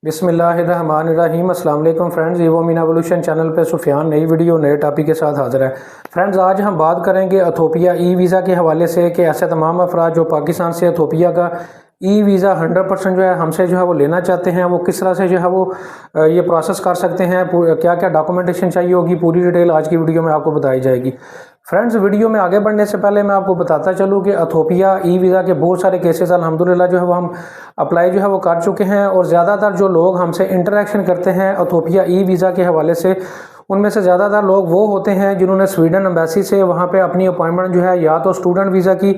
बिस्मिल्लाहिर्रहमानिर्रहीम। अस्सलाम वालेकुम friends, evo mean evolution channel पे सुफियान नई वीडियो नए टॉपिक के साथ हाजिर है। फ्रेंड्स, आज हम बात करेंगे इथोपिया ई वीज़ा के हवाले से कि ऐसे तमाम अफराद जो पाकिस्तान से इथोपिया का ई वीज़ा 100% जो है हमसे जो है वो लेना चाहते हैं, वो किस तरह से जो है वो ये प्रोसेस कर सकते हैं, क्या क्या डॉक्यूमेंटेशन चाहिए होगी, पूरी डिटेल आज की वीडियो में आपको बताई जाएगी। फ्रेंड्स, वीडियो में आगे बढ़ने से पहले मैं आपको बताता चलूँ कि इथोपिया ई वीज़ा के बहुत सारे केसेस अल्हम्दुलिल्लाह जो है वो हम अप्लाई जो है वो कर चुके हैं, और ज़्यादातर जो लोग हमसे इंटरेक्शन करते हैं इथोपिया ई वीज़ा के हवाले से, उनमें से ज़्यादातर लोग वो होते हैं जिन्होंने स्वीडन एम्बेसी से वहाँ पे अपनी अपॉइंटमेंट जो है या तो स्टूडेंट वीज़ा की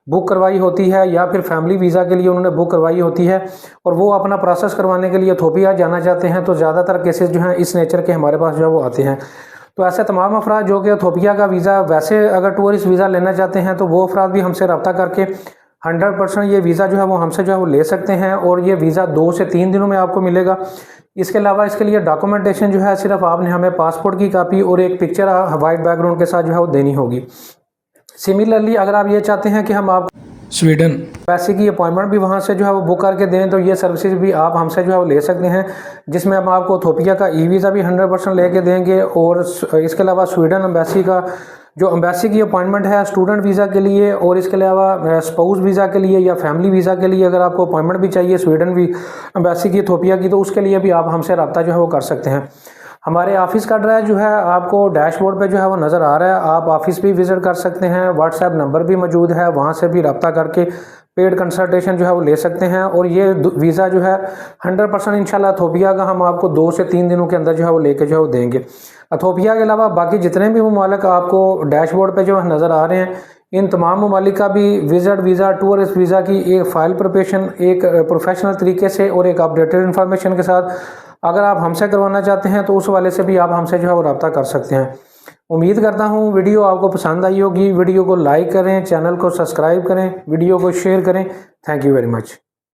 बुक करवाई होती है या फिर फैमिली वीज़ा के लिए उन्होंने बुक करवाई होती है, और वो अपना प्रोसेस करवाने के लिए इथोपिया जाना चाहते हैं। तो ज़्यादातर केसेस जो हैं इस नेचर के हमारे पास जो है वो आते हैं। तो ऐसे तमाम अफराद जो कि इथोपिया का वीज़ा वैसे अगर टूरिस्ट वीज़ा लेना चाहते हैं तो वो अफराद भी हमसे रब्ता करके 100% ये वीज़ा जो है वो हमसे जो है वो ले सकते हैं, और ये वीज़ा 2 से 3 दिनों में आपको मिलेगा। इसके अलावा इसके लिए डॉक्यूमेंटेशन जो है सिर्फ आपने हमें पासपोर्ट की कापी और एक पिक्चर वाइट बैकग्राउंड के साथ जो है वो देनी होगी। सिमिलरली अगर आप ये चाहते हैं कि हम आप स्वीडन पैसे की अपॉइंटमेंट भी वहाँ से जो है वो बुक करके दें, तो ये सर्विसेज भी आप हमसे जो है वो ले सकते हैं, जिसमें हम आपको इथोपिया का ई वीज़ा भी 100% लेके देंगे, और इसके अलावा स्वीडन एम्बेसी का जो एम्बेसी की अपॉइंटमेंट है स्टूडेंट वीज़ा के लिए, और इसके अलावा स्पाउस वीज़ा के लिए या फैमिली वीज़ा के लिए अगर आपको अपॉइंटमेंट भी चाहिए स्वीडन भी एम्बेसी की इथोपिया की, तो उसके लिए भी आप हमसे रब्ता जो है वो कर सकते हैं। हमारे ऑफिस का एड्रेस जो है आपको डैशबोर्ड पे जो है वो नज़र आ रहा है, आप ऑफिस भी विज़िट कर सकते हैं, व्हाट्सएप नंबर भी मौजूद है, वहाँ से भी रब्ता करके पेड कंसल्टेशन जो है वो ले सकते हैं। और ये वीज़ा जो है 100% इंशाल्लाह इथोपिया का हम आपको 2 से 3 दिनों के अंदर जो है वो लेके जो है वो देंगे। इथोपिया के अलावा बाकी जितने भी ममालिक आपको डैशबोर्ड पे जो है नज़र आ रहे हैं, इन तमाम ममालिक का भी विज़िट वीज़ा टूरिस्ट वीज़ा की एक फ़ाइल प्रिपरेशन एक प्रोफेशनल तरीके से और एक अपडेटेड इन्फॉर्मेशन के साथ अगर आप हमसे करवाना चाहते हैं तो उस वाले से भी आप हमसे जो है वो रब्ता कर सकते हैं। उम्मीद करता हूँ वीडियो आपको पसंद आई होगी। वीडियो को लाइक करें, चैनल को सब्सक्राइब करें, वीडियो को शेयर करें। Thank you very much.